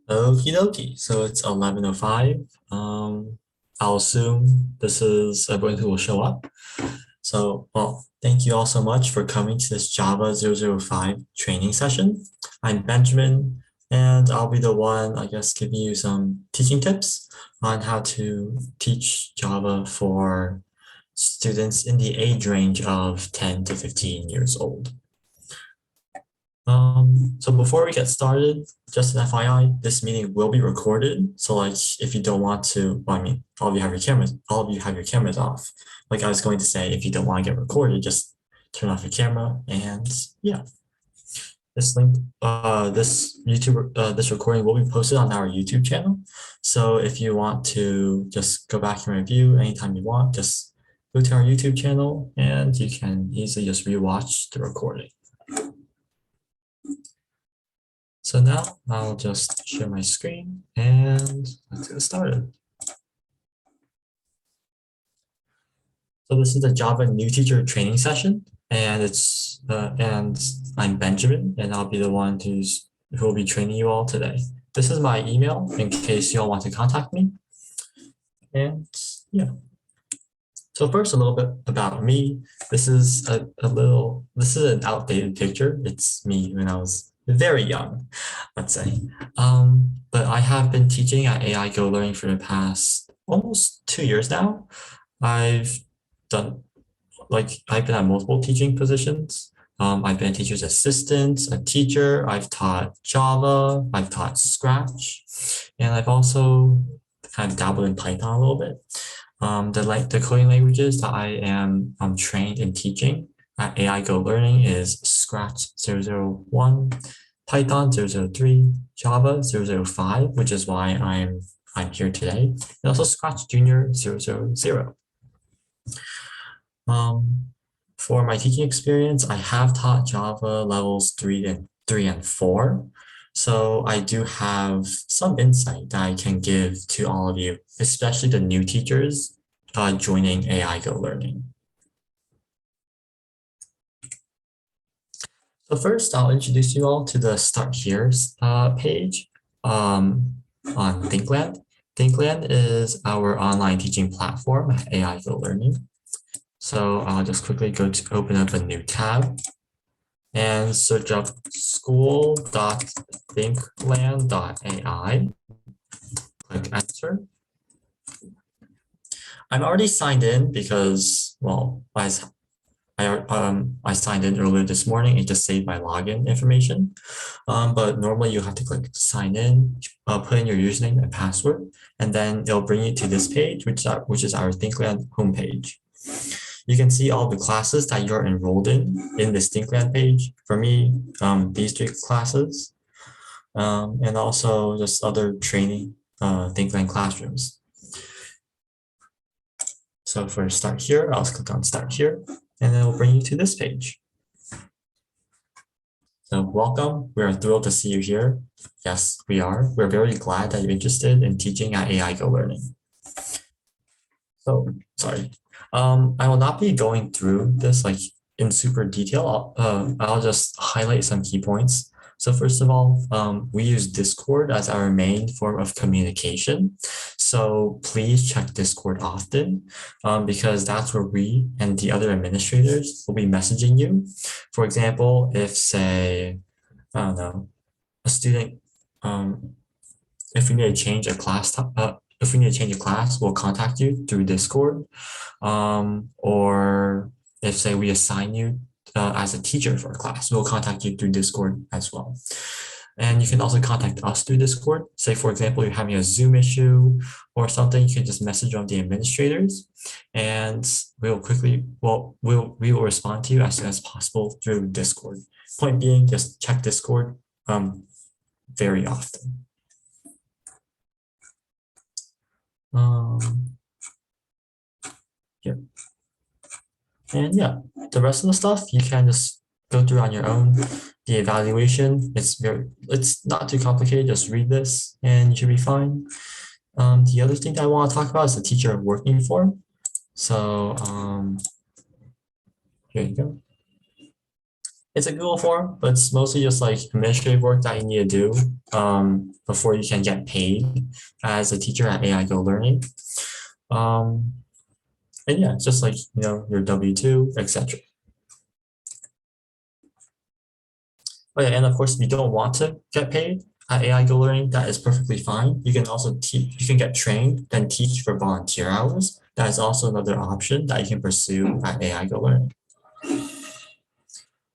Okie dokie. So it's 11:05. I'll assume this is everyone who will show up. So, well, thank you all so much for coming to this Java 005 training session. I'm Benjamin, and I'll be the one, I guess, giving you some teaching tips on how to teach Java for students in the age range of 10 to 15 years old. So before we get started, just an FYI, this meeting will be recorded. So like if you don't want to, well, I mean, all of you have your cameras off. Like I was going to say, if you don't want to get recorded, just turn off your camera and yeah. This link, this recording will be posted on our YouTube channel. So if you want to just go back and review anytime you want, just go to our YouTube channel and you can easily just rewatch the recording. So now I'll just share my screen and let's get started. So this is the Java new teacher training session, and I'm Benjamin, and I'll be the one who will be training you all today. This is my email in case you all want to contact me. And yeah. So first, a little bit about me. This is this is an outdated picture. It's me when I was very young, let's say. But I have been teaching at AI Go Learning for the past almost 2 years now. I've been at multiple teaching positions. I've been a teacher's assistant, a teacher. I've taught Java, I've taught Scratch, and I've also kind of dabbled in Python a little bit. The coding languages that I am trained in teaching at AI Go Learning is Scratch 001, Python 003, Java 005, which is why I'm here today, and also Scratch Junior 000. For my teaching experience, I have taught Java levels 3 and 4. So I do have some insight that I can give to all of you, especially the new teachers joining AI Go Learning. So first, I'll introduce you all to the Start Here page on ThinkLand. ThinkLand is our online teaching platform at AI Go Learning. So I'll just quickly open up a new tab and search up school.thinkland.ai. Click enter. I'm already signed in because, well, I signed in earlier this morning. It just saved my login information. But normally you have to click sign in, put in your username and password, and then it'll bring you to this page, which is our ThinkLand homepage. You can see all the classes that you're enrolled in this ThinkLand page. For me, these 3 classes, and also just other training ThinkLand classrooms. So for Start Here, I'll click on Start Here, and it will bring you to this page. So welcome. We're thrilled to see you here. Yes, we are. We're very glad that you're interested in teaching at AI Go Learning. So, sorry. I will not be going through this like in super detail. I'll just highlight some key points. So first of all, we use Discord as our main form of communication. So please check Discord often because that's where we and the other administrators will be messaging you. For example, if say, I don't know, a student, if we need to change a class, we'll contact you through Discord. Or if say we assign you as a teacher for a class, we'll contact you through Discord as well. And you can also contact us through Discord. Say, for example, you're having a Zoom issue or something, you can just message on the administrators and we will respond to you as soon as possible through Discord. Point being, just check Discord very often. Here. And yeah, the rest of the stuff you can just go through on your own. The evaluation, it's not too complicated. Just read this and you should be fine. The other thing that I want to talk about is the teacher working form. So here you go. It's a Google form, but it's mostly just like administrative work that you need to do before you can get paid as a teacher at AI Go Learning. And yeah, it's just like, your W-2, etc. Oh yeah, and of course, if you don't want to get paid at AI Go Learning, that is perfectly fine. You can also teach, you can get trained, then teach for volunteer hours. That is also another option that you can pursue at AI Go Learning.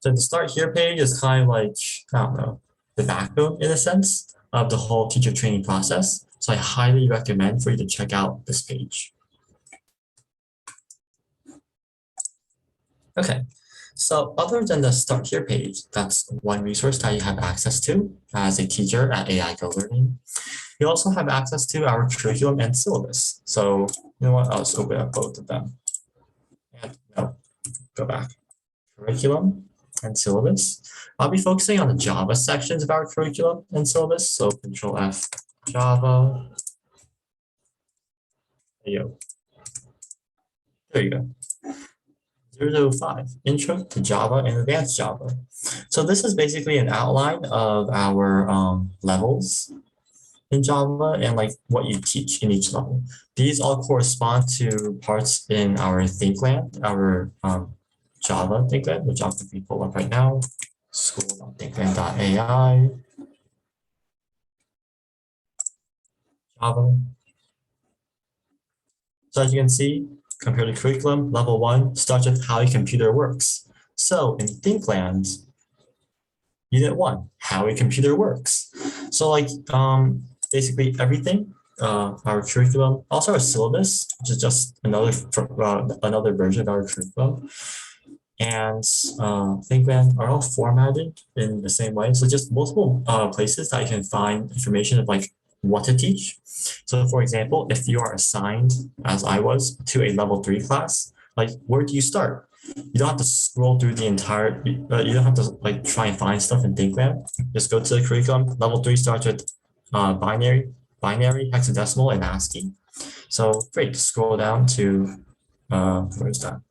So the Start Here page is kind of like, I don't know, the backbone in a sense of the whole teacher training process. So I highly recommend for you to check out this page. Okay, so other than the Start Here page, that's one resource that you have access to as a teacher at AI Go Learning. You also have access to our curriculum and syllabus. So you know what, I'll just open up both of them. And no, go back. Curriculum and syllabus. I'll be focusing on the Java sections of our curriculum and syllabus. So Control F, Java. There you go. 005, Intro to Java and Advanced Java. So this is basically an outline of our levels in Java and like what you teach in each level. These all correspond to parts in our ThinkLand, our Java ThinkLand, which I'll quickly pull up right now. School.thinkland.ai. Java. So as you can see, compared to curriculum, level 1 starts with how your computer works. So in ThinkLand, Unit 1, how a computer works. So like basically everything, our curriculum, also our syllabus, which is just another version of our curriculum, and ThinkLand are all formatted in the same way. So just multiple places that you can find information of like what to teach. So for example, if you are assigned, as I was, to a level 3 class, like where do you start? You don't have to scroll through the entire, you don't have to like try and find stuff in ThinkLand. Just go to the curriculum. Level 3 starts with binary, hexadecimal, and ASCII. So great, scroll down to, where is that?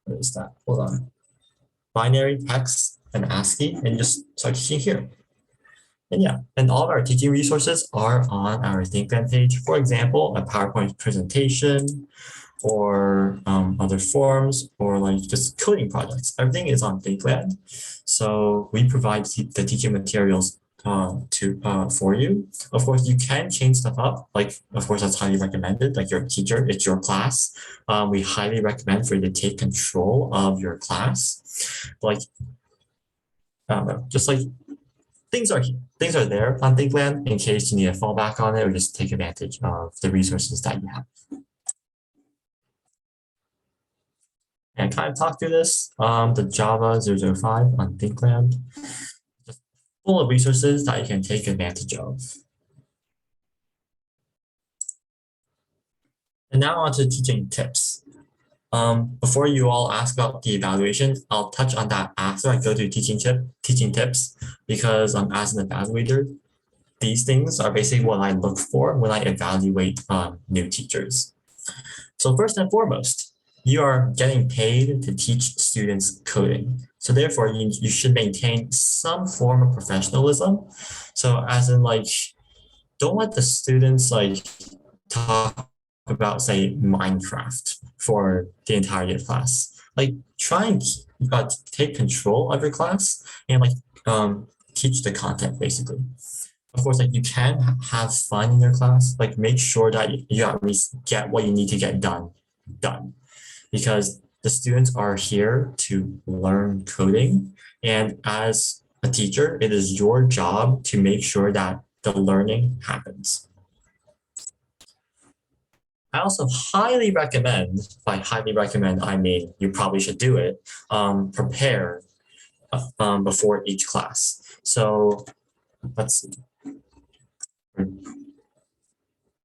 Where is that? Hold on. Binary, hex, and ASCII, and just start teaching here. And yeah, and all of our teaching resources are on our ThinkLand page. For example, a PowerPoint presentation, or other forms, or like just coding projects. Everything is on ThinkLand. So we provide the teaching materials for you. Of course, you can change stuff up. Like, of course, that's highly recommended. Like, you're a teacher, it's your class. We highly recommend for you to take control of your class. Like, I don't know, just like things are there on ThinkLand in case you need to fall back on it or just take advantage of the resources that you have. And kind of talk through this, the Java 005 on ThinkLand, just full of resources that you can take advantage of. And now on to teaching tips. Before you all ask about the evaluation, I'll touch on that after I go to teaching tips, because as an evaluator, these things are basically what I look for when I evaluate new teachers. So first and foremost, you are getting paid to teach students coding. So therefore, you should maintain some form of professionalism. So as in like, don't let the students like talk about, say, Minecraft for the entirety of class. Like, try and take control of your class and like teach the content basically. Of course, like you can have fun in your class. Like make sure that you at least get what you need to get done, because the students are here to learn coding, and as a teacher, it is your job to make sure that the learning happens. I also highly recommend, by highly recommend, I mean you probably should do it, prepare before each class. So let's see.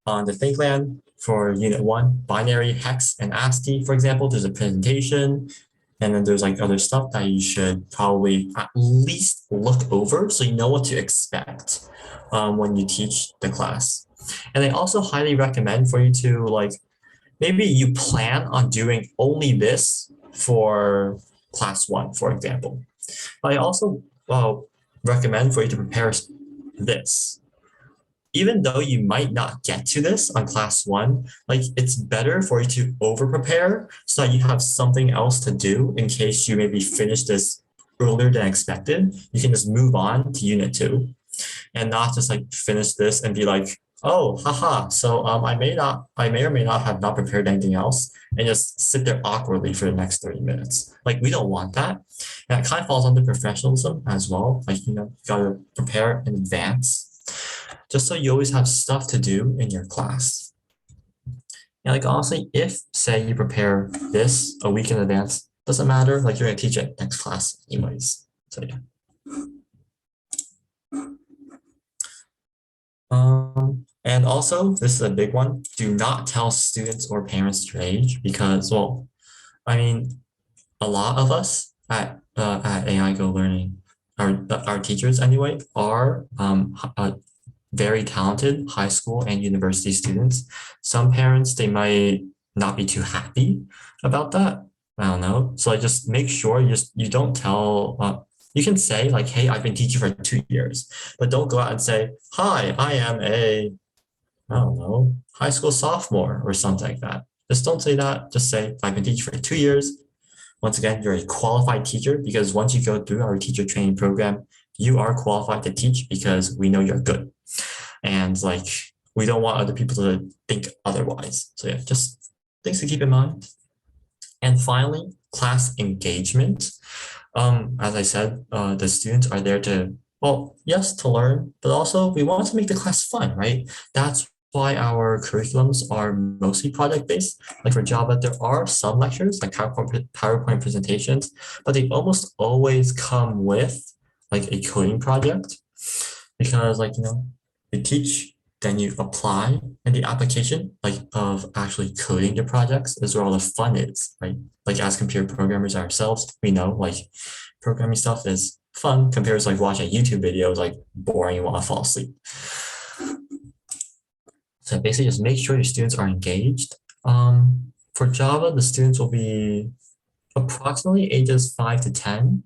On the ThinkLand for Unit 1, binary, hex, and ASCII, for example, there's a presentation, and then there's like other stuff that you should probably at least look over so you know what to expect when you teach the class. And I also highly recommend for you to like, maybe you plan on doing only this for class 1, for example. But I also recommend for you to prepare this. Even though you might not get to this on class 1, like it's better for you to over prepare so that you have something else to do in case you maybe finish this earlier than expected. You can just move on to unit 2 and not just like finish this and be like, oh, haha. So I may or may not have not prepared anything else and just sit there awkwardly for the next 30 minutes. Like we don't want that. And it kind of falls under professionalism as well. Like, you gotta prepare in advance just so you always have stuff to do in your class. And like honestly, if say you prepare this a week in advance, doesn't matter. Like you're gonna teach it next class anyways. So yeah. And also, this is a big one. Do not tell students or parents your age because, well, I mean, a lot of us at AI Go Learning, our teachers anyway, are very talented high school and university students. Some parents, they might not be too happy about that. I don't know. So I just make sure you don't tell. You can say like, hey, I've been teaching for 2 years, but don't go out and say, hi, I am I don't know, high school sophomore or something like that. Just don't say that. Just say, I've been teaching for 2 years. Once again, you're a qualified teacher because once you go through our teacher training program, you are qualified to teach because we know you're good. And like, we don't want other people to think otherwise. So yeah, just things to keep in mind. And finally, class engagement. As I said, the students are there to, well, yes, to learn, but also we want to make the class fun, right? That's why our curriculums are mostly project-based. Like for Java, there are some lectures, like PowerPoint presentations, but they almost always come with like a coding project because like, you teach, then you apply, and the application like of actually coding the projects is where all the fun is, right? Like as computer programmers ourselves, we know like programming stuff is fun compared to like watching a YouTube video is like boring, you want to fall asleep. So basically just make sure your students are engaged. For Java, the students will be approximately ages 5 to 10.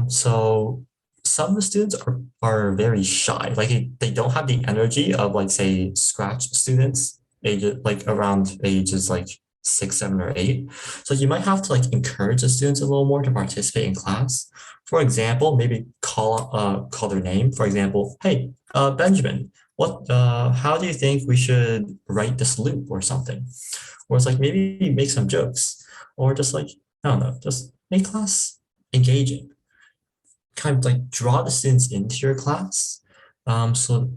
So some of the students are very shy. Like they don't have the energy of like say Scratch students, ages like around ages like 6, 7, or 8. So you might have to like encourage the students a little more to participate in class. For example, maybe call their name. For example, hey, Benjamin, how do you think we should write this loop or something? Or it's like maybe make some jokes or just like, I don't know, just make class engaging. Kind of like draw the students into your class. So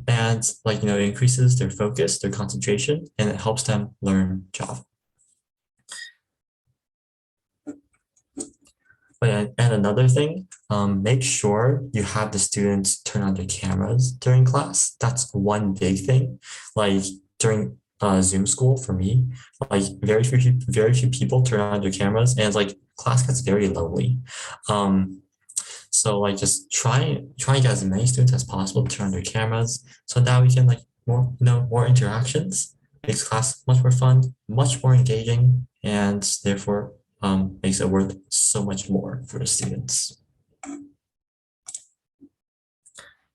and like, it increases their focus, their concentration, and it helps them learn Java. And another thing, make sure you have the students turn on their cameras during class. That's one big thing. Like during Zoom school for me, like very few people turn on their cameras, and it's like class gets very lonely. So like just try to get as many students as possible to turn on their cameras so that we can like more interactions, makes class much more fun, much more engaging, and therefore makes it worth so much more for the students.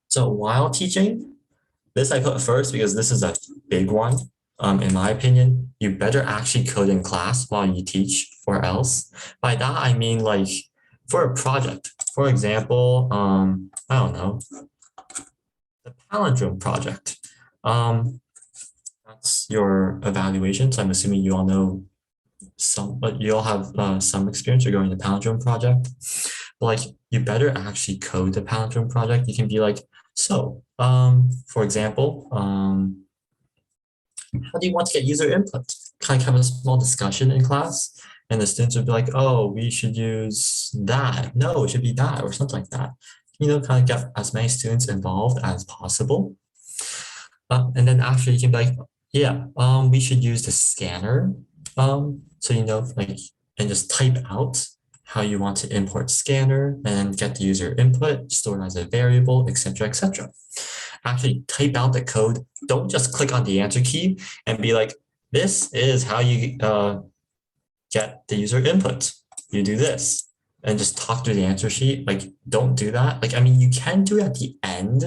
So while teaching, this I put first because this is a big one. In my opinion, you better actually code in class while you teach, or else. By that I mean like for a project. For example, I don't know, the palindrome project. That's your evaluation. So I'm assuming you all know but you all have some experience regarding the palindrome project. But like you better actually code the palindrome project. You can be like, so for example, how do you want to get user input? Kind of have a small discussion in class, and the students would be like, oh, we should use that. No, it should be that, or something like that. Kind of get as many students involved as possible. And then after you can be like, yeah, we should use the scanner. So like, and just type out how you want to import scanner and get the user input, store it as a variable, etc., etc. Actually type out the code. Don't just click on the answer key and be like, this is how you get the user input. You do this and just talk through the answer sheet. Like, don't do that. Like, I mean, you can do it at the end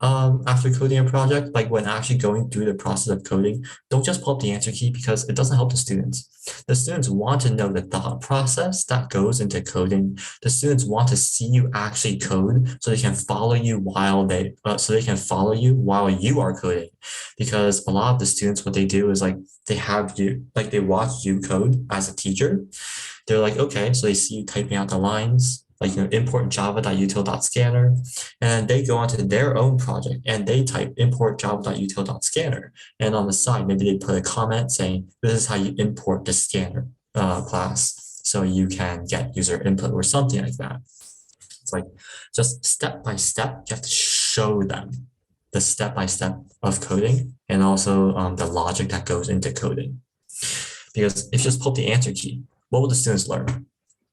after coding a project, like when actually going through the process of coding. Don't just pull up the answer key because it doesn't help the students. The students want to know the thought process that goes into coding. The students want to see you actually code so they can follow you while you are coding. Because a lot of the students, what they do is like they watch you code as a teacher. They're like, okay, so they see you typing out the lines, like, import java.util.scanner, and they go onto their own project and they type import java.util.scanner. And on the side, maybe they put a comment saying, this is how you import the scanner class so you can get user input or something like that. It's like just step by step, you have to show them the step-by-step of coding and also the logic that goes into coding. Because if you just pull the answer key, what will the students learn?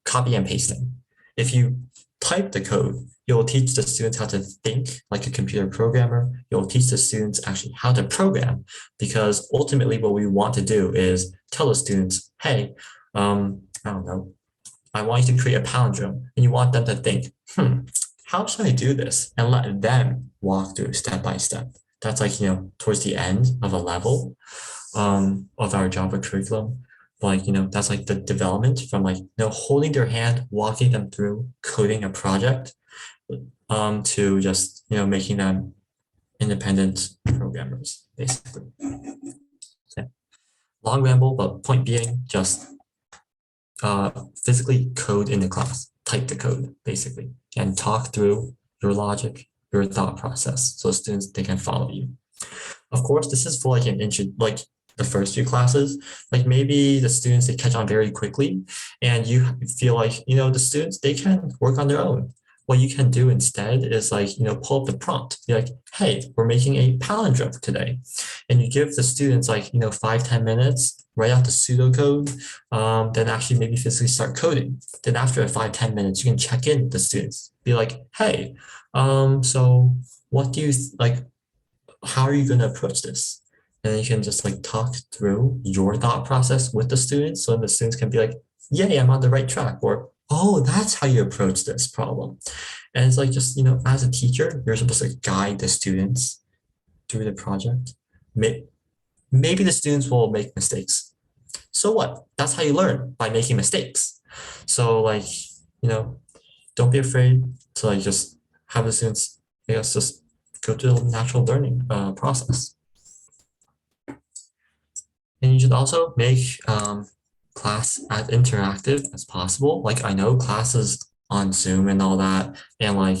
Copy and pasting. If you type the code, you'll teach the students how to think like a computer programmer. You'll teach the students actually how to program, because ultimately what we want to do is tell the students, hey, I don't know, I want you to create a palindrome, and you want them to think, how should I do this? And let them walk through step by step. That's like, towards the end of a level of our Java curriculum. Like, that's like the development from like, holding their hand, walking them through coding a project to just, making them independent programmers, basically. Okay. Long ramble, but point being, just physically code in the class, type the code, basically, and talk through your logic, your thought process, so students, they can follow you. Of course, this is for like like the first few classes. Like maybe the students, they catch on very quickly, and you feel like, the students, they can work on their own. What you can do instead is like, pull up the prompt. Be like, hey, we're making a palindrome today. And you give the students like, 5-10 minutes, write out the pseudocode, then actually maybe physically start coding. Then after 5-10 minutes, you can check in with the students. Be like, hey, so what do you like? How are you going to approach this? And you can just like talk through your thought process with the students, so the students can be like, yay, I'm on the right track, or, oh, that's how you approach this problem. And it's like, just, as a teacher, you're supposed to guide the students through the project. Maybe the students will make mistakes. So what? That's how you learn, by making mistakes. So like, don't be afraid to like just have the students, I guess, just go through the natural learning process. And you should also make class as interactive as possible. Like, I know classes on Zoom and all that, and like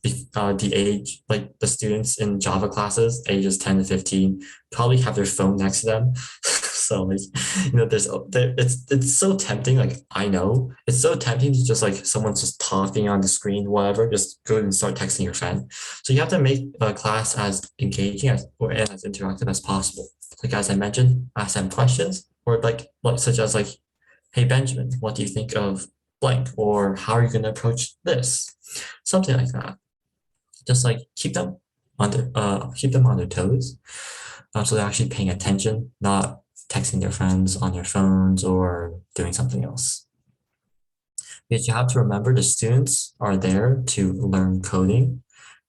the age, like the students in Java classes, ages 10 to 15, probably have their phone next to them. So like, it's so tempting. Like, I know it's so tempting to just like, someone's just talking on the screen, whatever, just go and start texting your friend. So you have to make a class as engaging and as interactive as possible. Like, as I mentioned, ask them questions, or like such as like, hey, Benjamin, what do you think of blank? Or how are you going to approach this? Something like that. Just like keep them on their toes. So they're actually paying attention, not texting their friends on their phones or doing something else. Because you have to remember, the students are there to learn coding,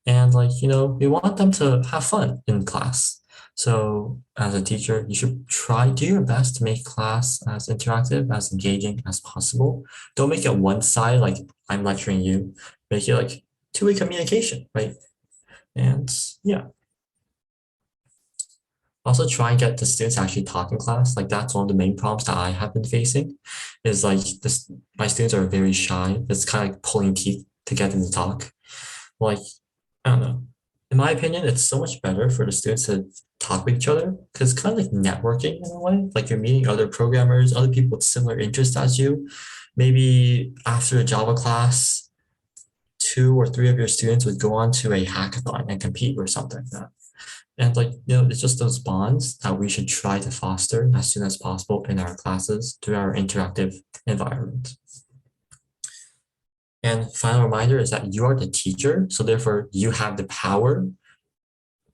and like, we want them to have fun in class. So as a teacher, you should do your best to make class as interactive, as engaging as possible. Don't make it one side, like I'm lecturing you. Make it like two-way communication, right? And yeah. Also try and get the students actually talk in class. Like, that's one of the main problems that I have been facing, is like my students are very shy. It's kind of like pulling teeth to get them to talk. Like, I don't know. In my opinion, it's so much better for the students to talk with each other, because it's kind of like networking in a way. Like, you're meeting other programmers, other people with similar interests as you. Maybe after a Java class, 2 or 3 of your students would go on to a hackathon and compete or something like that. And like, it's just those bonds that we should try to foster as soon as possible in our classes through our interactive environment. And final reminder is that you are the teacher, so therefore you have the power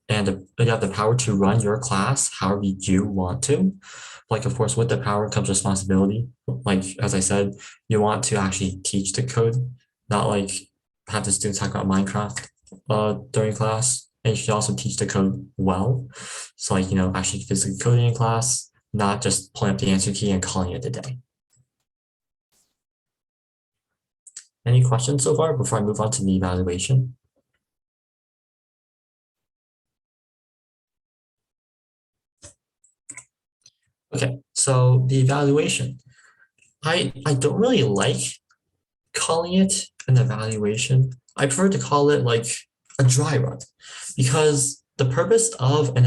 and you have the power to run your class however you want to. Like, of course, with the power comes responsibility. Like, as I said, you want to actually teach the code, not like have the students talk about Minecraft during class. And you should also teach the code well. So like, actually physically coding in class, not just pulling up the answer key and calling it a day. Any questions so far before I move on to the evaluation? Okay, so the evaluation. I don't really like calling it an evaluation. I prefer to call it like a dry run, because the purpose of an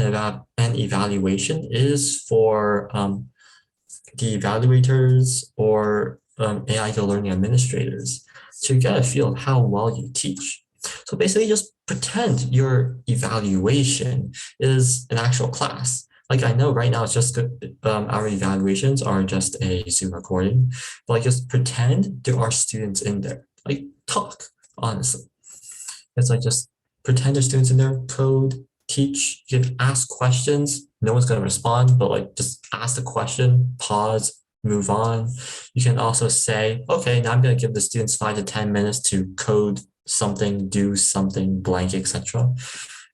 evaluation is for the evaluators or AI learning administrators to get a feel of how well you teach. So basically just pretend your evaluation is an actual class. Like, I know right now it's just our evaluations are just a Zoom recording, but like just pretend there are students in there. Like, talk, honestly. It's like just pretend there's students in there, code, teach, you can ask questions. No one's going to respond, but like just ask the question, pause, move on. You can also say, okay, now I'm going to give the students 5 to 10 minutes to code something, do something blank, etc.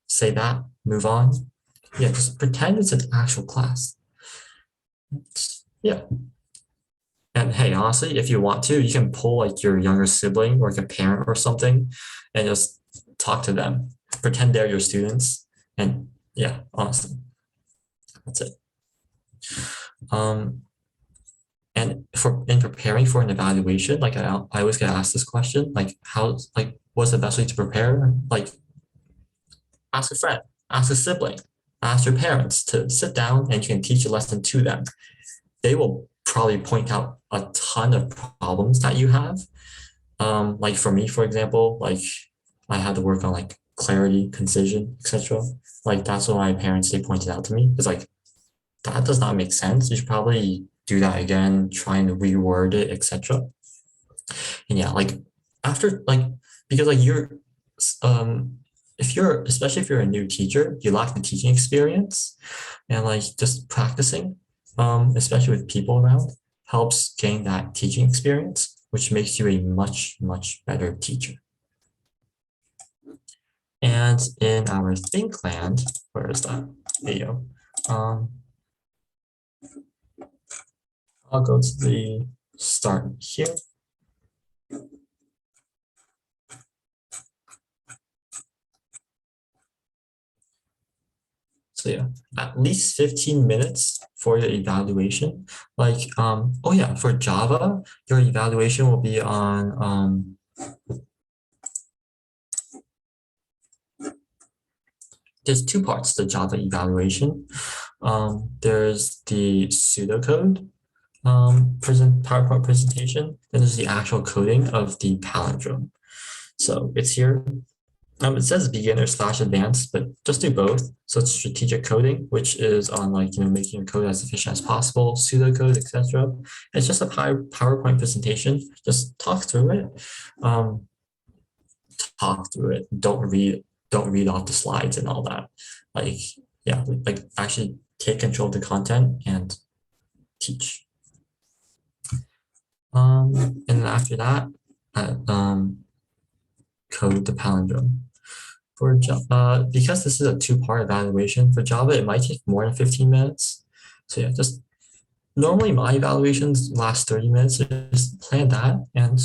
Say that, move on. Yeah, just pretend it's an actual class. Yeah. And hey, honestly, if you want to, you can pull like your younger sibling or like a parent or something and just talk to them. Pretend they're your students. And yeah, honestly, that's it. And in preparing for an evaluation, like I always get asked this question, like what's the best way to prepare? Like, ask a friend, ask a sibling, ask your parents to sit down and you can teach a lesson to them. They will probably point out a ton of problems that you have. Like for me, for example, like I had to work on like clarity, concision, etc. Like that's what my parents, they pointed out to me. It's like, that does not make sense. You should probably do that again, try and reword it, etc. And yeah, like after like, because like especially if you're a new teacher, you lack the teaching experience, and like just practicing, especially with people around, helps gain that teaching experience, which makes you a much, much better teacher. And in our think land, where is that video? I'll go to the start here. So yeah, at least 15 minutes for your evaluation. Like, oh yeah, for Java, your evaluation will be on, there's two parts to the Java evaluation. There's the pseudocode PowerPoint presentation, then there's the actual coding of the palindrome. So it's here. It says beginner / advanced, but just do both. So it's strategic coding, which is on like, making your code as efficient as possible, pseudocode, etc. It's just a PowerPoint presentation. Just talk through it. Talk through it. Don't read off the slides and all that. Like, yeah, like actually take control of the content and teach. And then after that, code the palindrome. For Java, because this is a two-part evaluation, for Java, it might take more than 15 minutes. So yeah, just normally my evaluations last 30 minutes. So just plan that, and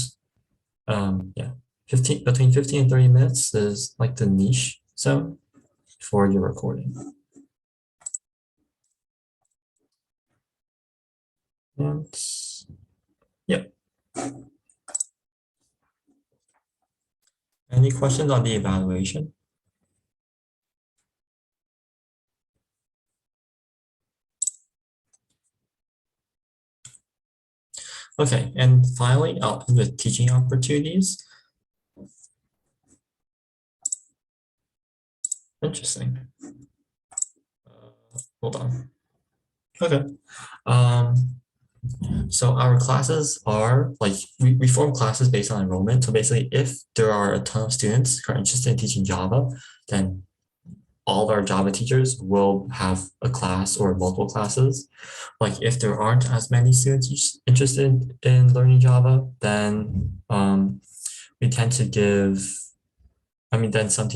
yeah, between 15 and 30 minutes is like the niche zone for your recording. And yeah. Any questions on the evaluation? Okay, and finally, I'll end with teaching opportunities. Interesting. Hold on. Okay. So our classes are like, we form classes based on enrollment. So basically, if there are a ton of students who are interested in teaching Java, then all of our Java teachers will have a class or multiple classes. Like if there aren't as many students interested in learning Java, then we tend to give, then some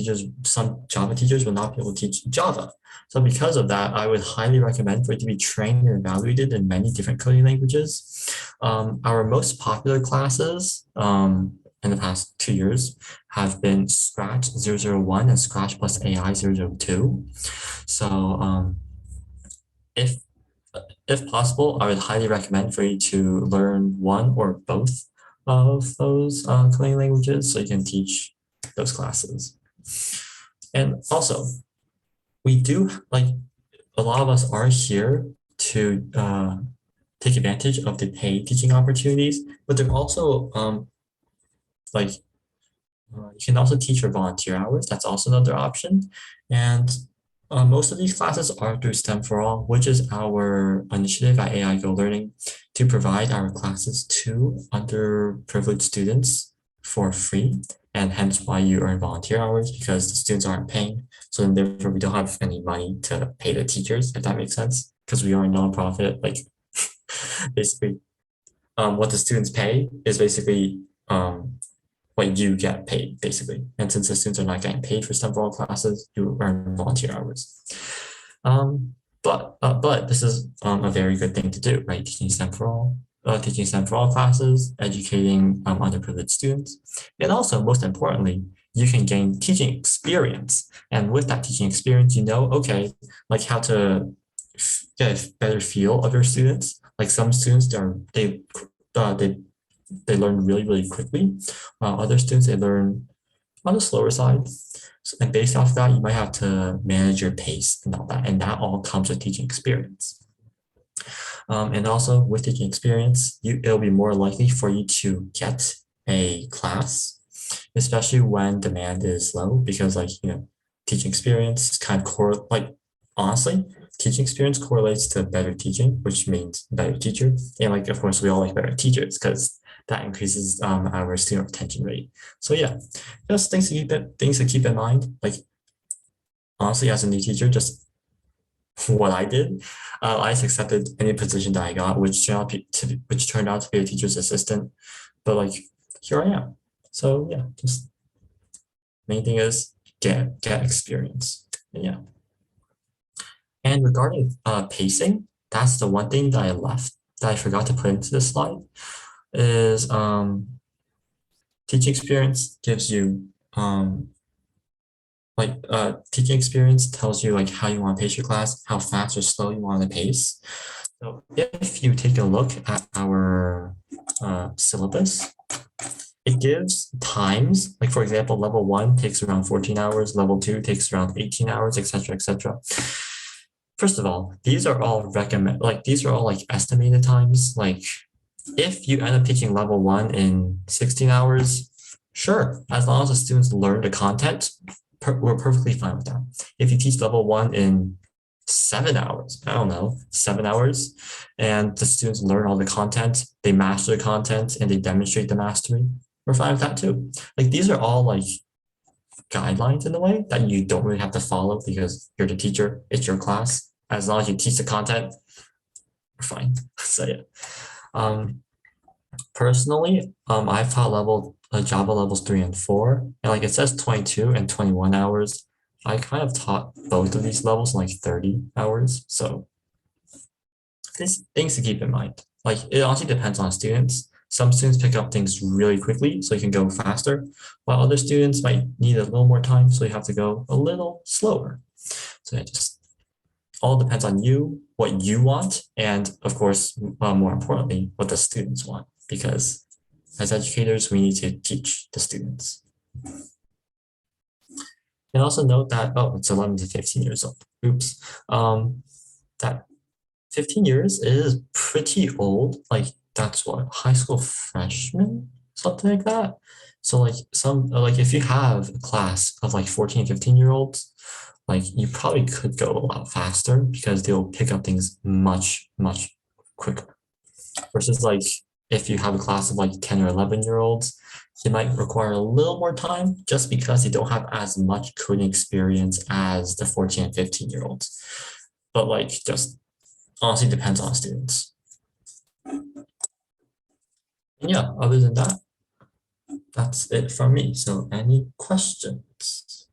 Java teachers will not be able to teach Java. So because of that, I would highly recommend for it to be trained and evaluated in many different coding languages. Our most popular classes in the past 2 years have been Scratch 001 and Scratch plus AI002. So if possible, I would highly recommend for you to learn one or both of those coding languages so you can teach those classes. And also, we do, like, a lot of us are here to take advantage of the paid teaching opportunities, but they're also you can also teach your volunteer hours. That's also another option. And most of these classes are through STEM for All, which is our initiative at AI Go Learning to provide our classes to underprivileged students for free, and hence why you earn volunteer hours, because the students aren't paying. So then therefore we don't have any money to pay the teachers, if that makes sense, because we are a nonprofit. Like basically, what the students pay is basically what you get paid, basically. And since the students are not getting paid for STEM for All classes, you earn volunteer hours. But this is a very good thing to do, right? Teaching STEM for All classes, educating underprivileged students, and also most importantly, you can gain teaching experience. And with that teaching experience, you know, okay, like how to get a better feel of your students. Like some students, they learn really, really quickly, while other students, they learn on the slower side. And based off that, you might have to manage your pace and all that. And that all comes with teaching experience. And also with teaching experience, it'll be more likely for you to get a class, especially when demand is low, because teaching experience kind of honestly, teaching experience correlates to better teaching, which means better teacher. And of course, we all like better teachers because that increases our student retention rate. So yeah, just things to keep in mind. Like honestly, as a new teacher, just what I did, I just accepted any position that I got, which turned out to be a teacher's assistant. But here I am. So yeah, just main thing is get experience. And yeah. And regarding pacing, that's the one thing that I forgot to put into this slide. Is teaching experience gives you teaching experience tells you how you want to pace your class, how fast or slow you want to pace. So if you take a look at our syllabus, it gives times. Like for example, level 1 takes around 14 hours, level 2 takes around 18 hours, etc., etc. First of all, these are all estimated times. If you end up teaching level 1 in 16 hours, sure, as long as the students learn the content, we're perfectly fine with that. If you teach level 1 in 7 hours, I don't know, 7 hours, and the students learn all the content, they master the content, and they demonstrate the mastery, we're fine with that too. These are all guidelines in a way that you don't really have to follow because you're the teacher, it's your class. As long as you teach the content, we're fine. So yeah. Personally, I've taught Java levels 3 and 4, and it says 22 and 21 hours. I kind of taught both of these levels in 30 hours. So these things to keep in mind. It honestly depends on students. Some students pick up things really quickly, so you can go faster, while other students might need a little more time, so you have to go a little slower. So it just all depends on you, what you want, and of course, more importantly, what the students want, because as educators, we need to teach the students. And also note that, it's 11 to 15 years old. Oops. That 15 years is pretty old. That's what, high school freshman, something like that. So if you have a class of 14, 15-year-olds, you probably could go a lot faster because they'll pick up things much, much quicker. Versus if you have a class of 10 or 11-year-olds, they might require a little more time just because they don't have as much coding experience as the 14 and 15-year-olds. But like just honestly depends on students. And yeah, other than that, that's it from me. So any questions?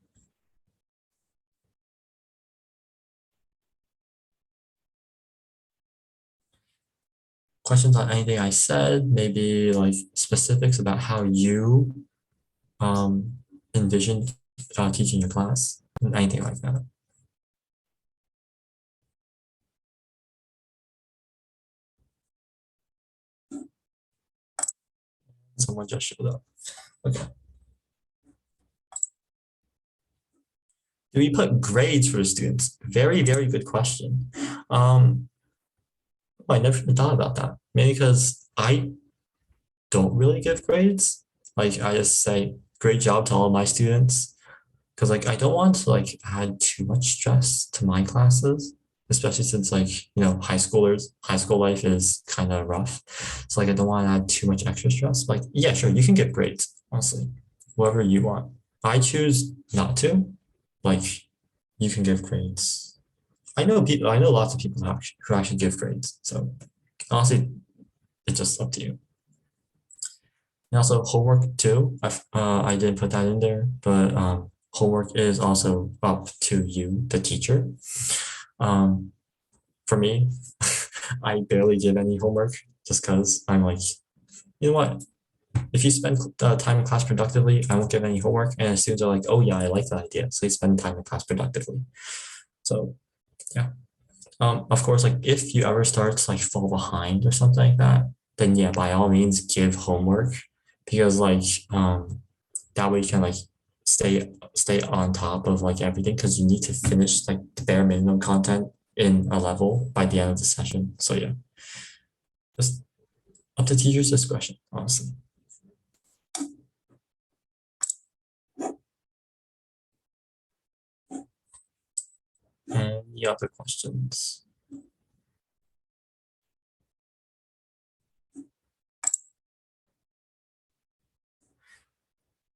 Questions on anything I said, maybe like specifics about how you envision teaching your class, anything like that. Someone just showed up. Okay. Do we put grades for students? Very, very good question. I never even thought about that. Maybe because I don't really give grades. Like I just say great job to all my students. Because like I don't want to like add too much stress to my classes, especially since like high school life is kind of rough. So like I don't want to add too much extra stress. Like yeah, sure, you can get grades, honestly, whatever you want. I choose not to. Like you can give grades. I know people. I know lots of people who actually give grades. So honestly, it's just up to you. And also homework too. I didn't put that in there, but homework is also up to you, the teacher. Um, for me, I barely give any homework just because I'm like, you know what? If you spend time in class productively, I won't give any homework. And students are like, oh yeah, I like that idea. So they spend time in class productively. So yeah. Of course, like if you ever start to like fall behind or something like that, then yeah, by all means give homework because like that way you can like stay on top of like everything because you need to finish like the bare minimum content in a level by the end of the session. So yeah, just up to teacher's discretion, honestly. Any other questions?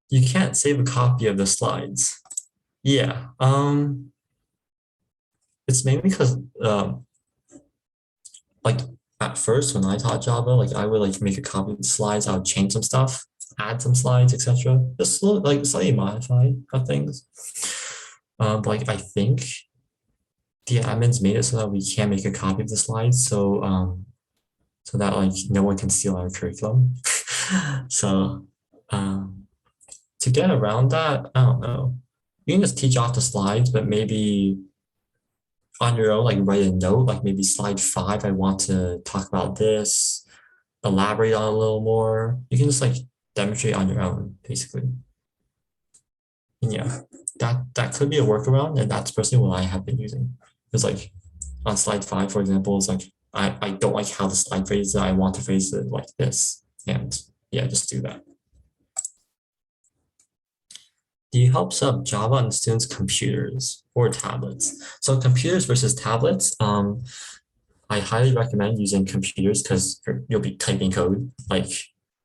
You can't save a copy of the slides. Yeah. It's mainly because like at first when I taught Java, like I would like make a copy of the slides, I would change some stuff, add some slides, etc. Just like slightly modify things. But like I think the admins made it so that we can't make a copy of the slides, so that like no one can steal our curriculum. So to get around that, I don't know. You can just teach off the slides, but maybe on your own, like write a note, like maybe slide 5, I want to talk about this, elaborate on a little more. You can just like demonstrate on your own, basically. And yeah, that could be a workaround, and that's personally what I have been using. It's like on slide 5, for example, it's like I don't like how the slide phrases it. I want to phrase it like this. And yeah, just do that. Do you help set up Java on students' computers or tablets? So computers versus tablets. I highly recommend using computers because you'll be typing code. Like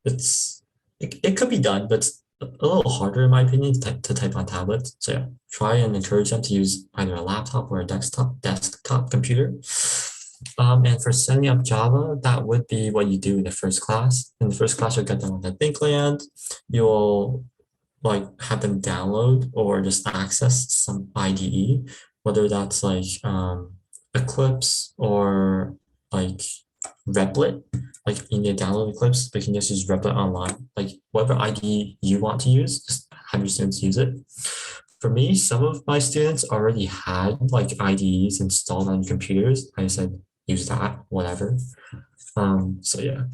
it could be done, but it's a little harder in my opinion to type on tablets. So yeah, try and encourage them to use either a laptop or a desktop computer. And for setting up Java, that would be what you do in the first class. In the first class, you'll get them on the ThinkLand. You'll like have them download or just access some IDE, whether that's like Eclipse or like Replit. Like you need to download Eclipse, but you can just use Replit online. Like whatever IDE you want to use, just have your students use it. For me, some of my students already had like IDEs installed on computers. I said use that, whatever. So yeah,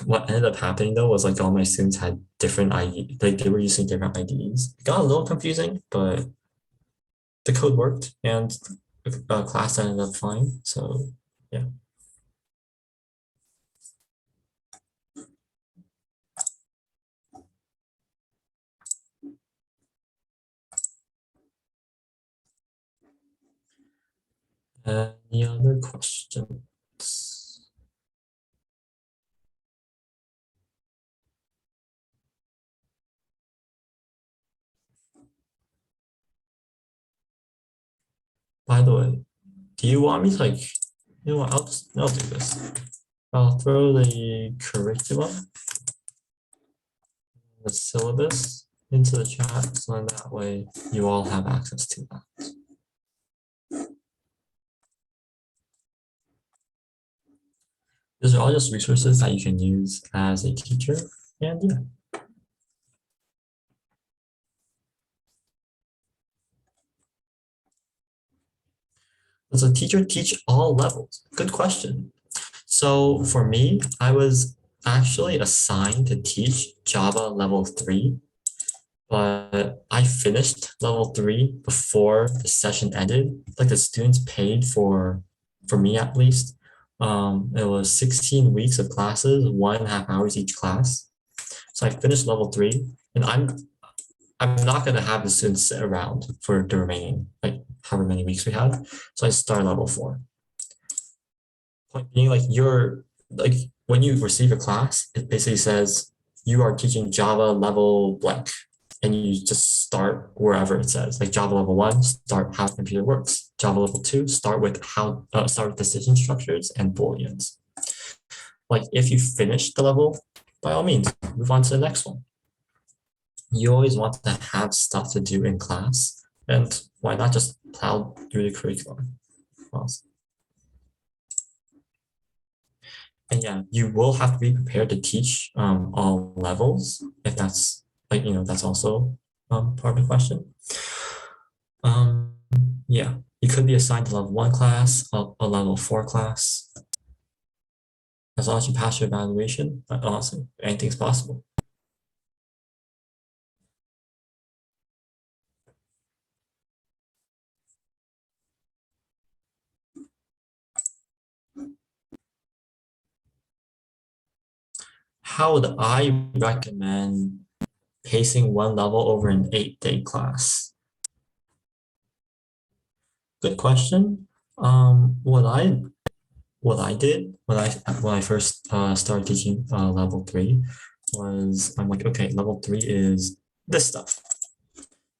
what ended up happening though was like all my students had different IE, like they were using different IDEs. It got a little confusing, but the code worked and the class ended up fine. So yeah. Any other questions? By the way, do you want me to you know what, I'll do this. I'll throw the curriculum, the syllabus into the chat, so in that way you all have access to that. These are all just resources that you can use as a teacher, and yeah. Does a teacher teach all levels? Good question. So for me, I was actually assigned to teach Java level 3, but I finished level 3 before the session ended. Like the students paid for me at least. It was 16 weeks of classes, 1.5 hours each class. So I finished level 3, and I'm not gonna have the students sit around for the remaining however many weeks we had. So I started level 4. Point being, you're when you receive a class, it basically says you are teaching Java level blank, and you just start wherever it says. Like Java level 1, start how the computer works. Java level 2, start with decision structures and booleans. Like if you finish the level, by all means, move on to the next one. You always want to have stuff to do in class, and why not just plow through the curriculum? Awesome. And yeah, you will have to be prepared to teach all levels if that's that's also part of the question. Yeah, you could be assigned to level 1 class, a level 4 class. As long as you pass your evaluation, honestly, anything's possible. How would I recommend pacing one level over an 8-day class? Good question. What I did when I first started teaching level 3 was I'm like, okay, level 3 is this stuff.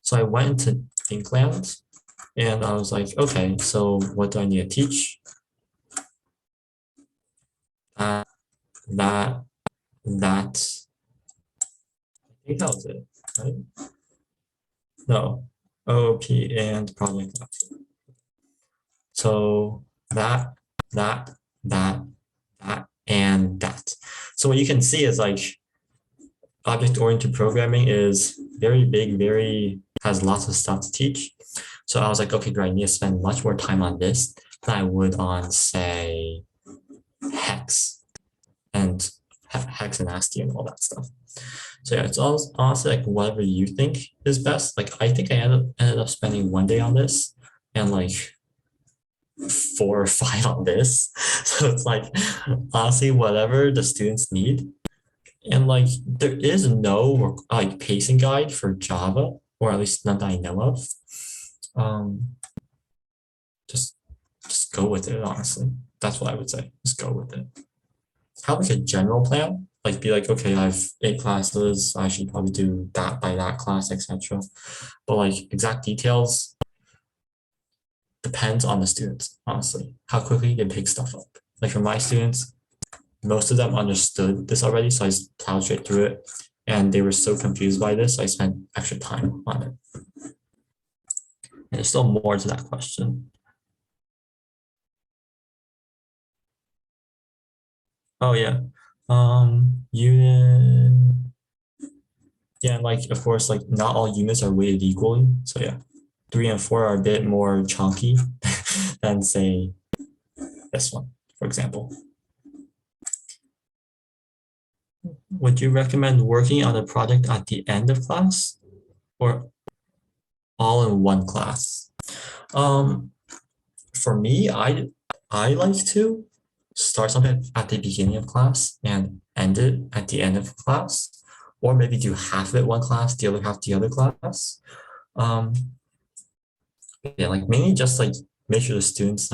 So I went into Thinkland and I was like, okay, so what do I need to teach? That, that, that. I think that was it, right? No, OOP and project. So that, that, that, that, and that. So what you can see is object-oriented programming is very big, has lots of stuff to teach. So I was like, okay, great, I need to spend much more time on this than I would on, say, hex and ASCII and all that stuff. So yeah, it's honestly like whatever you think is best. Like I think I ended up spending 1 day on this and 4 or 5 on this. So it's honestly whatever the students need. And there is no pacing guide for Java, or at least none that I know of. Just go with it, honestly. That's what I would say. Just go with it. Have a general plan. Be okay, I have 8 classes. I should probably do that by that class, etc. But exact details depends on the students, honestly. How quickly they pick stuff up. For my students, most of them understood this already, so I just plowed straight through it. And they were so confused by this, so I spent extra time on it. And there's still more to that question. Oh yeah. Unit. Yeah, and of course, not all units are weighted equally. So yeah, 3 and 4 are a bit more chunky than say this one, for example. Would you recommend working on a project at the end of class or all in one class? For me, I like to start something at the beginning of class and end it at the end of class, or maybe do half of it one class, the other half the other class. Yeah, mainly just make sure the students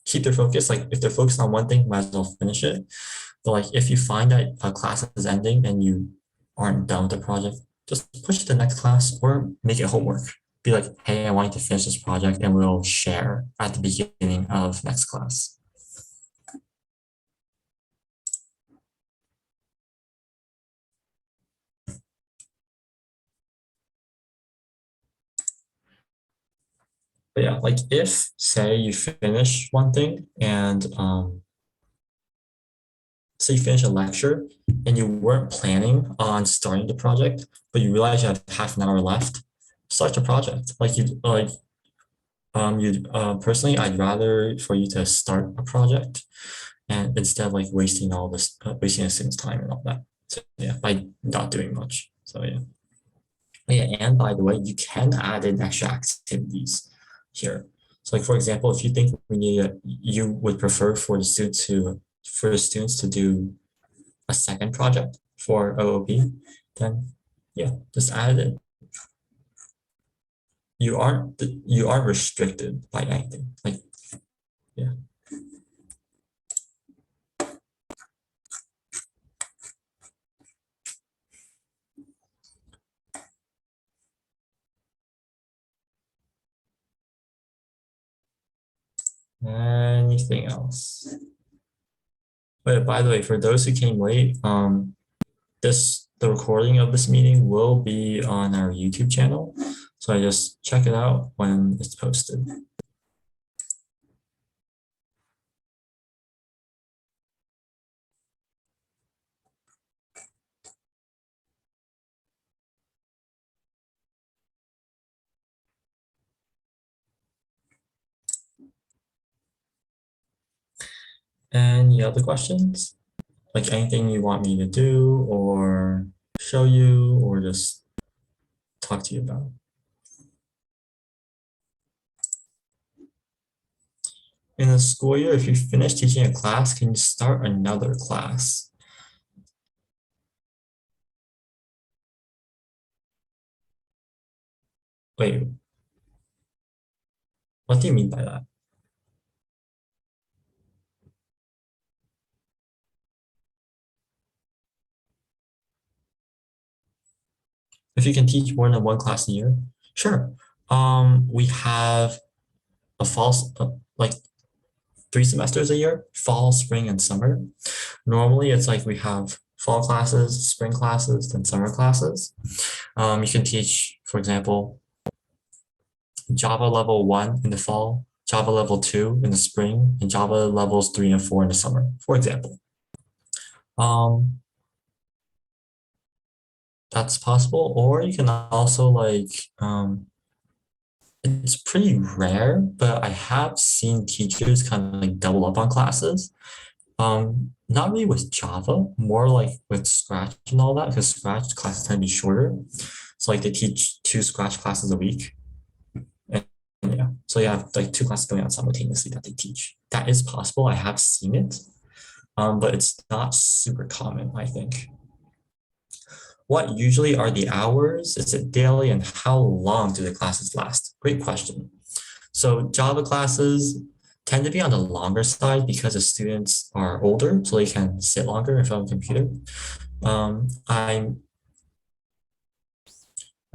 keep their focus. If they're focused on one thing, might as well finish it. But if you find that a class is ending and you aren't done with the project, just push it to the next class or make it homework. be like, hey, I want you to finish this project, and we'll share at the beginning of next class. But yeah, like if say you finish one thing and say you finish a lecture and you weren't planning on starting the project, but you realize you have half an hour left, start the project. Like you personally, I'd rather for you to start a project and instead of like wasting all this, wasting a student's time and all that. So yeah, by not doing much. So yeah. Yeah, and by the way, you can add in extra activities here. So like for example, if you think you would prefer for the students to do a second project for OOP, then yeah, just add it in. You aren't restricted by anything. Like yeah. Anything else? But by the way, for those who came late, the recording of this meeting will be on our YouTube channel. So I just check it out when it's posted. Any other questions? Like anything you want me to do or show you or just talk to you about? In a school year, if you finish teaching a class, can you start another class? Wait, what do you mean by that? If you can teach more than one class a year? Sure. We have a fall, like 3 semesters a year, fall, spring, and summer. Normally, it's like we have fall classes, spring classes, then summer classes. You can teach, for example, Java level 1 in the fall, Java level 2 in the spring, and Java levels 3 and 4 in the summer, for example. Um, that's possible. Or you can also like, it's pretty rare, but I have seen teachers kind of like double up on classes. Not really with Java, more like with Scratch and all that, because Scratch classes tend to be shorter. So like they teach 2 Scratch classes a week. And yeah, so you have like 2 classes going on simultaneously that they teach. That is possible. I have seen it, but it's not super common, I think. What usually are the hours? Is it daily? And how long do the classes last? Great question. So Java classes tend to be on the longer side because the students are older, so they can sit longer in front of a computer. I'm I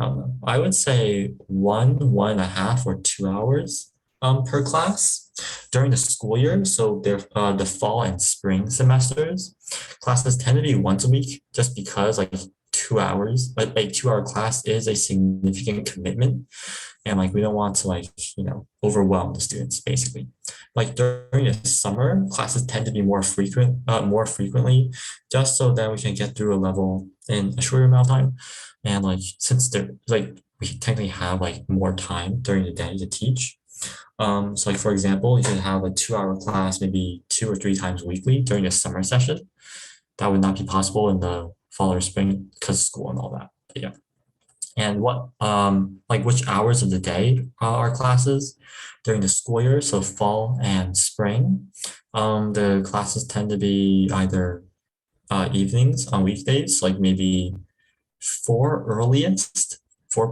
don't know. I would say 1.5, or 2 hours per class during the school year. So they're the fall and spring semesters. Classes tend to be once a week just because like 2 hours, like a 2 hour class is a significant commitment. And like we don't want to like, overwhelm the students basically. Like during the summer, classes tend to be more frequently, just so that we can get through a level in a shorter amount of time. And like since they're like we technically have like more time during the day to teach. So like for example, you can have a 2 hour class maybe 2 or 3 times weekly during the summer session. That would not be possible in the fall or spring because of school and all that. But yeah. And what like which hours of the day are classes during the school year? So fall and spring. The classes tend to be either evenings on weekdays, like maybe 4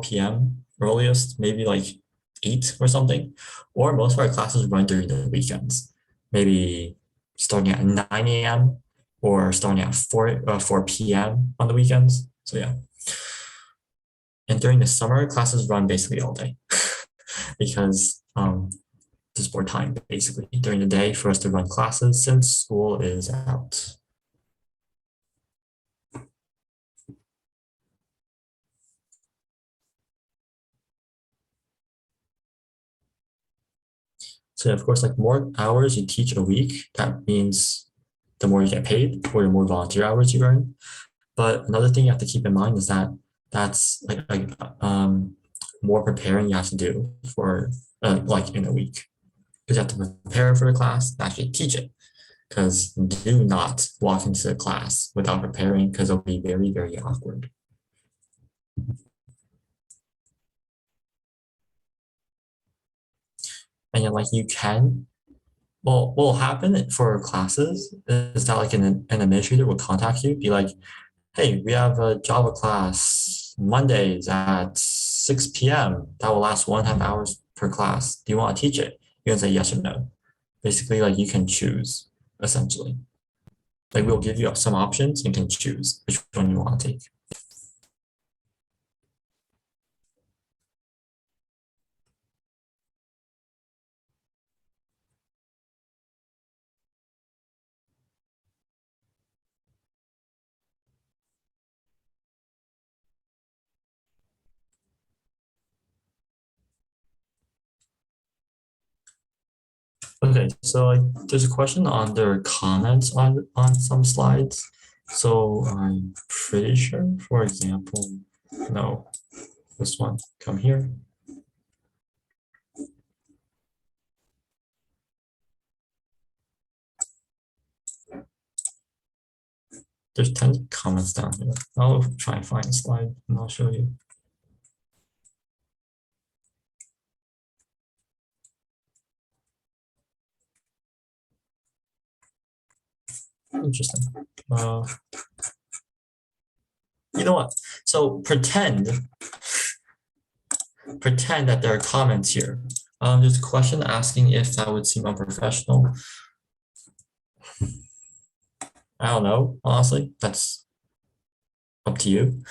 p.m. earliest, maybe like 8 or something. Or most of our classes run during the weekends, maybe starting at 9 a.m. or starting at 4 p.m. on the weekends. So yeah. And during the summer, classes run basically all day because there's more time basically during the day for us to run classes since school is out. So of course, like more hours you teach a week, that means the more you get paid or the more volunteer hours you earn. But another thing you have to keep in mind is that that's more preparing you have to do for like in a week because you have to prepare for the class and actually teach it. Because do not walk into the class without preparing because it'll be very, very awkward. And yet, like you can, well, what will happen for classes is that like an administrator will contact you, be like, hey, we have a Java class Mondays at 6 p.m. that will last 1.5 hours per class. Do you want to teach it? You can say yes or no. Basically, like you can choose essentially. Like we'll give you some options, you can choose which one you want to take. Okay, so like there's a question under comments on some slides. So I'm pretty sure, for example, no, this one, come here. There's 10 comments down here. I'll try and find a slide and I'll show you. Interesting. You know what? So pretend that there are comments here. There's a question asking if that would seem unprofessional. I don't know, honestly. That's up to you.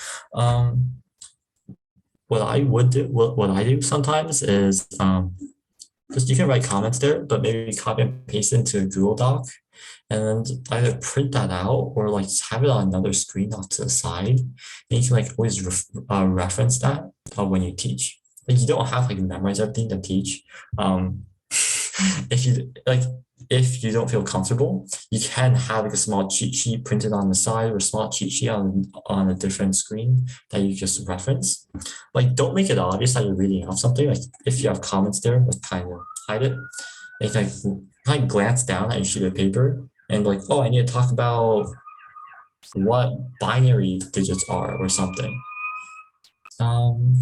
What I would do, what I do sometimes is just you can write comments there, but maybe copy and paste it into a Google Doc and then either print that out or like just have it on another screen off to the side. And you can like always reference that when you teach. Like you don't have like memorize everything to teach. If you like, if you don't feel comfortable, you can have like a small cheat sheet printed on the side or a small cheat sheet on a different screen that you just reference. Like, don't make it obvious that you're reading off something. Like, if you have comments there, like kind of hide it. And you can like glance down at your sheet of paper and like, oh, I need to talk about what binary digits are or something. And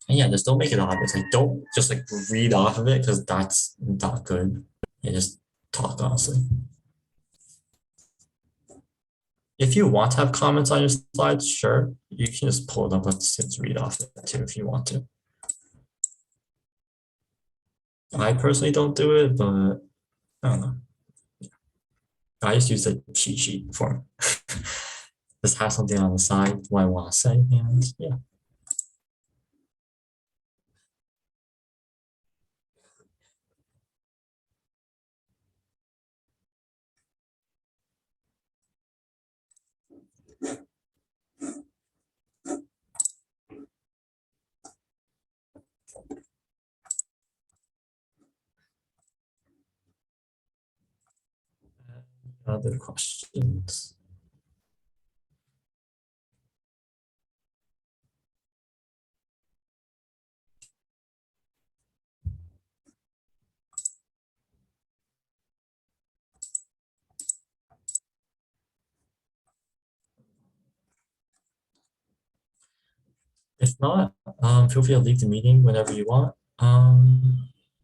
yeah, just don't make it obvious. Like, don't just like read off of it because that's not good. You just talk honestly. If you want to have comments on your slides, sure, you can just pull it up and just read off it too if you want to. I personally don't do it, but I don't know. I just use the cheat sheet form. Just have something on the side what I want to say, and yeah. Other questions? If not, feel free to leave the meeting whenever you want.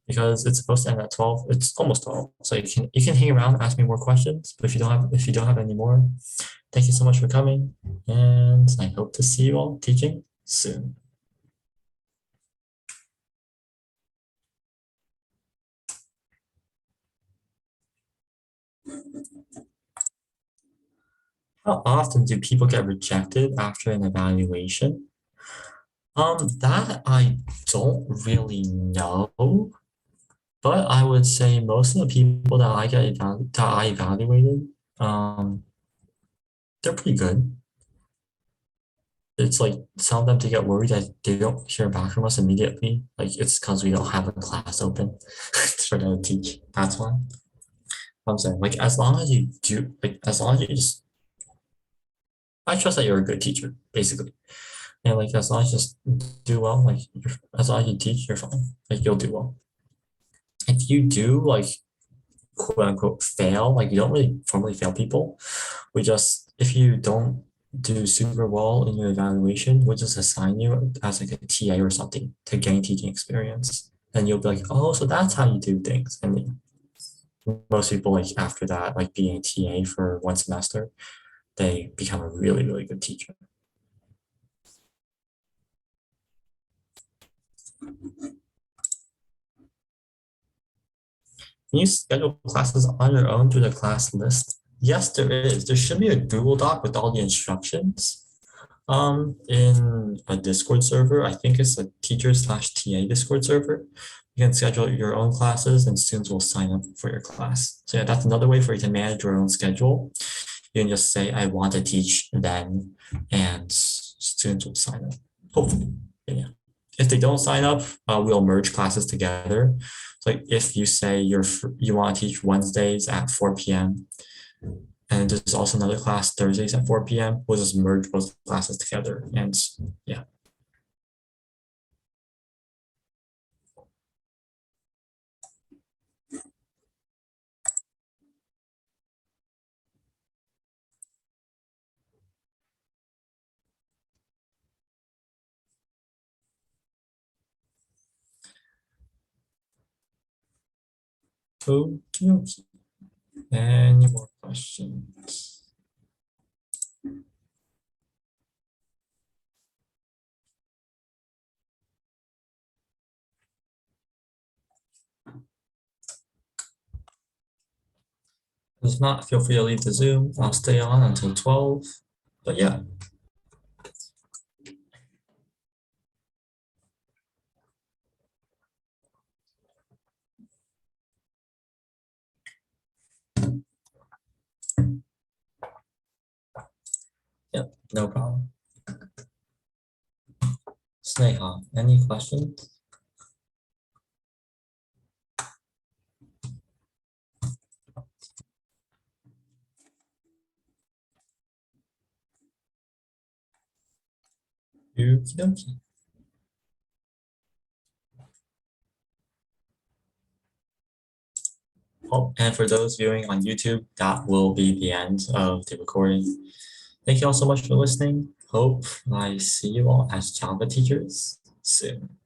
Because it's supposed to end at 12. It's almost 12. So you can hang around, ask me more questions. But if you don't have any more, thank you so much for coming. And I hope to see you all teaching soon. How often do people get rejected after an evaluation? That I don't really know, but I would say most of the people that I evaluated, um, they're pretty good. It's like some of them to get worried that they don't hear back from us immediately. Like it's because we don't have a class open for them to teach. That's why I'm saying like as long as you do like as long as you just I trust that you're a good teacher basically. And like as long as you just do well, like as long as you teach, you're fine. Like you'll do well. If you do like quote unquote fail, like you don't really formally fail people. We just if you don't do super well in your evaluation, we'll just assign you as like a TA or something to gain teaching experience. And you'll be like, oh, so that's how you do things. And then most people like after that, like being a TA for one semester, they become a really, really good teacher. Can you schedule classes on your own through the class list? Yes, there is. There should be a Google Doc with all the instructions. In a Discord server, I think it's a teacher/TA Discord server. You can schedule your own classes and students will sign up for your class. So yeah, that's another way for you to manage your own schedule. You can just say, I want to teach then, and students will sign up, hopefully. Yeah. If they don't sign up, we'll merge classes together. So like if you say you want to teach Wednesdays at 4 p.m., and there's also another class Thursdays at 4 p.m. We'll just merge both classes together. And yeah. Okay. Any more questions? If not, feel free to leave the Zoom. I'll stay on until 12. But yeah. Yep, no problem. Sneha, any questions? Okie dokie. Oh, and for those viewing on YouTube, that will be the end of the recording. Thank you all so much for listening. Hope I see you all as Java teachers soon.